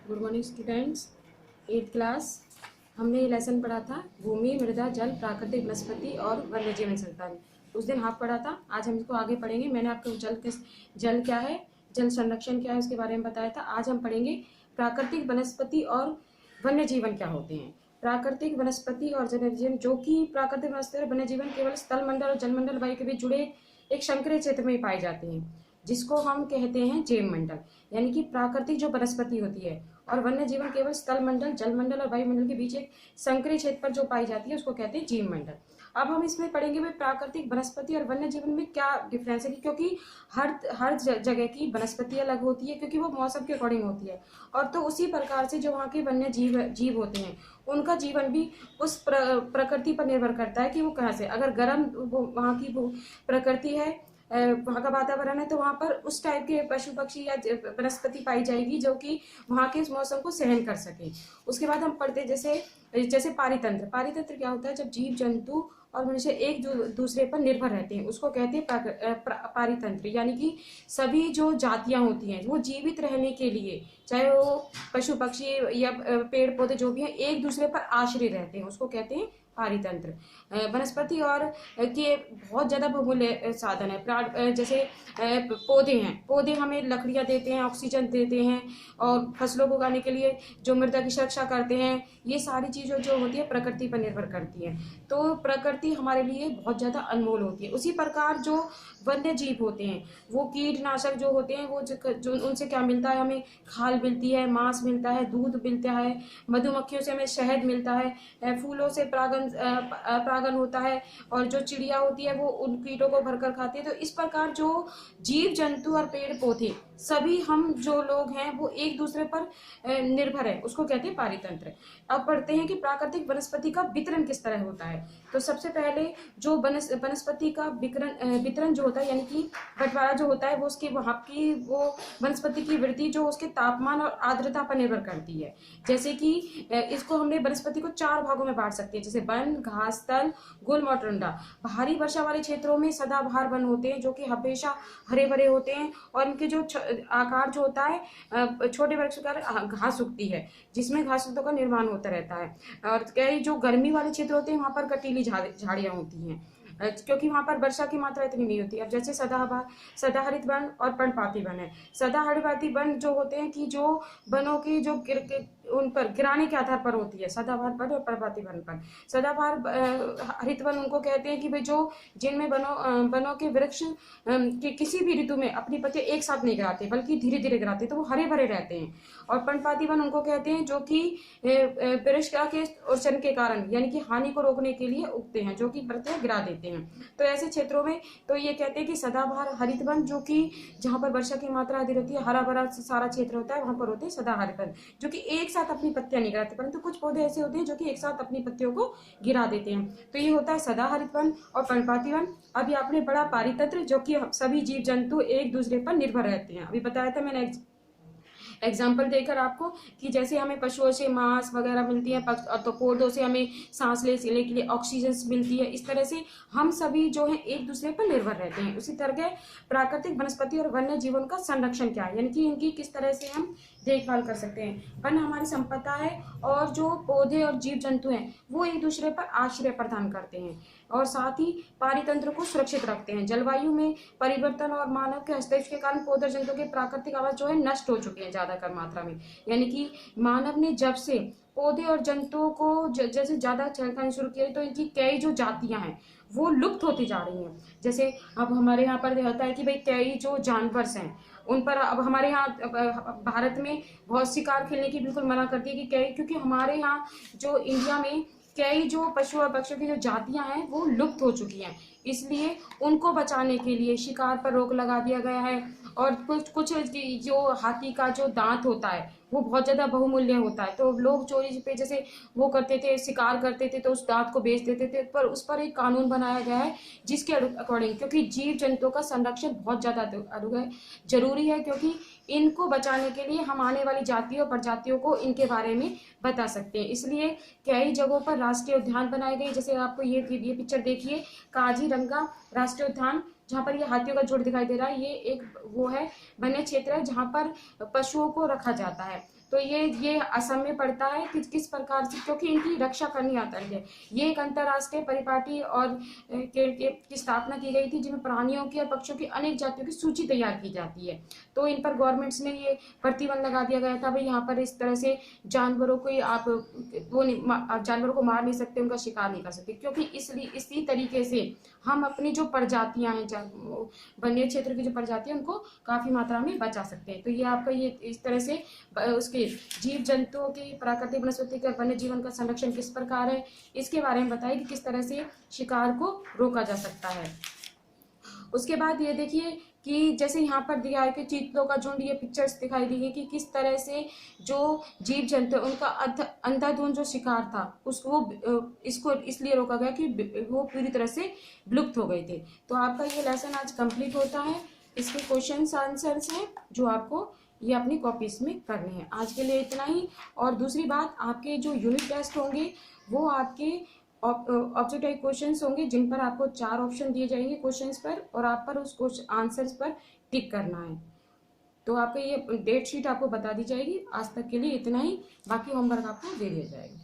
Good morning students. 8th class हमने ये lesson पढ़ा था भूमि, मृदा, जल, प्राकृतिक वनस्पति और वन्यजीवन संस्थान। उस दिन हाफ पढ़ा था, आज हम इसको आगे पढ़ेंगे। मैंने आपको जल क्या है, जल संरक्षण क्या है, उसके बारे में बताया था। आज हम पढ़ेंगे प्राकृतिक वनस्पति और वन्य जीवन क्या होते हैं। प्राकृतिक वनस्पति और वन्यजीवन, जो कि प्राकृतिक वनस्पति और वन्य जीवन केवल स्थल मंडल और जलमंडल वायु के बीच जुड़े एक संकरीय क्षेत्र में पाए जाते हैं, जिसको हम कहते हैं जैव मंडल। यानी कि प्राकृतिक जो वनस्पति होती है और वन्य जीवन केवल स्थल मंडल, जलमंडल और वायुमंडल के बीच एक संकरीय क्षेत्र पर जो पाई जाती है उसको कहते हैं जीव मंडल। अब हम इसमें पढ़ेंगे भाई प्राकृतिक वनस्पति और वन्य जीवन में क्या डिफरेंस है, क्योंकि हर जगह की वनस्पति अलग होती है, क्योंकि वो मौसम के अकॉर्डिंग होती है। और तो उसी प्रकार से जो वहाँ के वन्य जीव होते हैं उनका जीवन भी उस प्रकृति पर निर्भर करता है कि वो कहाँ से, अगर गर्म वहाँ की प्रकृति है, वहाँ का वातावरण है, तो वहाँ पर उस टाइप के पशु पक्षी या वनस्पति पाई जाएगी जो कि वहाँ के इस मौसम को सहन कर सके। उसके बाद हम पढ़ते जैसे पारितंत्र। पारितंत्र क्या होता है, जब जीव जंतु और मनुष्य एक दूसरे पर निर्भर रहते हैं उसको कहते हैं पारितंत्र। यानी कि सभी जो जातियां होती हैं वो जीवित रहने के लिए, चाहे वो पशु पक्षी या पेड़ पौधे जो भी हैं, एक दूसरे पर आश्रित रहते हैं, उसको कहते हैं पारितंत्र। वनस्पति और के बहुत ज़्यादा बहुमूल्य साधन है। जैसे पौधे हैं, पौधे हमें लकड़ियाँ देते हैं, ऑक्सीजन देते हैं, और फसलों को उगाने के लिए जो मृदा की सुरक्षा करते हैं। ये सारी चीज़ें जो होती है प्रकृति पर निर्भर करती है, तो प्रकृति हमारे लिए बहुत ज़्यादा अनमोल होती है। उसी प्रकार जो वन्य जीव होते हैं वो कीटनाशक जो होते हैं, वो जो उनसे क्या मिलता है, हमें खाल मिलती है, मांस मिलता है, दूध मिलता है, मधुमक्खियों से हमें शहद मिलता है, फूलों से परागन होता है, और जो चिड़िया होती है वो उन कीटों को भरकर खाती है। तो इस प्रकार जो जीव जंतु और पेड़ पौधे सभी हम जो लोग हैं वो एक दूसरे पर निर्भर है, उसको कहते हैं पारितंत्र। अब पढ़ते हैं कि प्राकृतिक वनस्पति का वितरण किस तरह होता है। तो सबसे पहले जो वनस्पति का वितरण जो होता है, यानी कि बंटवारा जो होता है, वो उसकी वहाँ की वो वनस्पति की वृद्धि जो उसके तापमान और आर्द्रता पर निर्भर करती है। जैसे कि इसको हमने वनस्पति को 4 भागों में बांट सकते हैं, जैसे वन, घास, तल, गुल्म और टुंडा। भारी वर्षा वाले क्षेत्रों में सदाबहार वन होते हैं जो कि हमेशा हरे भरे होते हैं, और इनके जो आकार जो होता है, छोटे वृक्ष का घास उगती है जिसमें घासों का निर्माण होता रहता है। और कई जो गर्मी वाले क्षेत्र होते हैं वहां पर कटीली झाड़ियां होती हैं, क्योंकि वहां पर वर्षा की मात्रा इतनी नहीं होती। अब जैसे सदाहरित वन और पर्णपाती वन है। सदाहरित वन जो होते हैं कि जो वनों की जो उन पर गिराने के आधार पर होती है, सदाबहार वन और पर्णपाती वन पर। सदाबहार हरित वन उनको कहते हैं कि भाई जो जिनमें वनों के वृक्ष के किसी भी ऋतु में अपनी पत्तियां एक साथ नहीं गिराते बल्कि धीरे धीरे गिराते, तो वो हरे भरे रहते हैं। और पर्णपाती वन उनको कहते हैं जो कि वृक्ष के उर्सन के कारण, यानी कि हानि को रोकने के लिए उगते हैं, जो कि पत्तियां गिरा देते हैं। तो ऐसे क्षेत्रों में तो ये कहते हैं कि सदाबहार हरित वन, जो कि जहाँ पर वर्षा की मात्रा अधिक होती है, हरा भरा सारा क्षेत्र होता है, वहां पर होते हैं सदाहरित वन, जो कि एक साथ अपनी पत्तियां नहीं गिराते। परंतु कुछ पौधे ऐसे होते हैं जो कि एक साथ अपनी पत्तियों को गिरा देते हैं। तो ये होता है सदाहरित वन और पर्णपाती वन। अभी आपने बड़ा पारितंत्र, जो कि सभी जीव जंतु एक दूसरे पर निर्भर रहते हैं। अभी बताया था मैंने एग्जाम्पल देकर आपको कि जैसे हमें पशुओं से मांस वगैरह मिलती है, तो पौधों से हमें सांस लेने के लिए ऑक्सीजन मिलती है। इस तरह से हम सभी जो है एक दूसरे पर निर्भर रहते हैं। उसी तरह प्राकृतिक वनस्पति और वन्य जीवन का संरक्षण क्या है, यानी कि इनकी किस तरह से हम देखभाल कर सकते हैं। वन हमारी संपदा है, और जो पौधे और जीव जंतु हैं वो एक दूसरे पर आश्रय प्रदान करते हैं, और साथ ही पारितंत्र को सुरक्षित रखते हैं। जलवायु में परिवर्तन और मानव के हस्तक्षेप के कारण पौधे जंतु के प्राकृतिक आवास जो है नष्ट हो चुके हैं ज्यादातर मात्रा में। यानी कि मानव ने जब से पौधे और जंतुओं को जैसे ज्यादा छेड़खानी शुरू किया, तो इनकी कई जो जातियां हैं वो लुप्त होती जा रही हैं। जैसे अब हमारे यहाँ पर होता है कि भाई कई जो जानवर हैं उन पर अब हमारे यहाँ भारत में बहुत शिकार खेलने की बिल्कुल मना करती है, कि क्योंकि हमारे यहाँ जो इंडिया में कई जो पशु और पक्षियों की जो जातियां हैं वो लुप्त हो चुकी हैं, इसलिए उनको बचाने के लिए शिकार पर रोक लगा दिया गया है। और कुछ जो हाथी का जो दांत होता है वो बहुत ज्यादा बहुमूल्य होता है, तो लोग चोरी पे जैसे वो करते थे, शिकार करते थे, तो उस दांत को बेच देते थे। पर उस पर एक कानून बनाया गया है जिसके अकॉर्डिंग, क्योंकि जीव जंतुओं का संरक्षण बहुत ज्यादा जरूरी है, क्योंकि इनको बचाने के लिए हम आने वाली जातियों प्रजातियों को इनके बारे में बता सकते हैं। इसलिए कई जगहों पर राष्ट्रीय उद्यान बनाए गए, जैसे आपको ये पिक्चर देखिए, काजीरंगा राष्ट्रीय उद्यान, जहाँ पर ये हाथियों का झुंड दिखाई दे रहा है। ये एक वो है वन्य क्षेत्र है जहाँ पर पशुओं को रखा जाता है। तो ये असम में पड़ता है कि किस प्रकार से, क्योंकि इनकी रक्षा करनी आतंक है। ये एक अंतर्राष्ट्रीय परिपाटी और की स्थापना की गई थी, जिनमें प्राणियों की और पक्षियों की अनेक जातियों की सूची तैयार की जाती है। तो इन पर गवर्नमेंट्स ने ये प्रतिबंध लगा दिया गया था, भाई यहाँ पर इस तरह से जानवरों को आप जानवरों को मार नहीं सकते, उनका शिकार नहीं कर सकते, क्योंकि इसलिए इसी तरीके से हम अपनी जो प्रजातियां हैं, वन्य क्षेत्र की जो प्रजातियां, उनको काफी मात्रा में बचा सकते हैं। तो ये आपका ये इस तरह से उसके जीव जंतुओं की, प्राकृतिक वनस्पति के और वन्य जीवन का संरक्षण किस प्रकार है, इसके बारे में बताइए कि किस तरह से शिकार को रोका जा सकता है। उसके बाद ये देखिए कि जैसे यहाँ पर दिया है कि चीतलों का झुंड, ये पिक्चर्स दिखाई दी है कि किस तरह से जो जीव जंतु उनका अंधाधुंध जो शिकार था उसको इसको इसलिए रोका गया कि वो पूरी तरह से विलुप्त हो गए थे। तो आपका ये लेसन आज कंप्लीट होता है। इसके क्वेश्चंस आंसर्स हैं जो आपको ये अपनी कॉपीज में करने हैं। आज के लिए इतना ही। और दूसरी बात, आपके जो यूनिट टेस्ट होंगे वो आपके ऑब्जेक्टिव क्वेश्चंस होंगे, जिन पर आपको 4 ऑप्शन दिए जाएंगे क्वेश्चंस पर, और आप पर उस आंसर्स पर टिक करना है। तो आपका ये डेट शीट आपको बता दी जाएगी। आज तक के लिए इतना ही, बाकी होमवर्क आपको दे दिया जाएगा।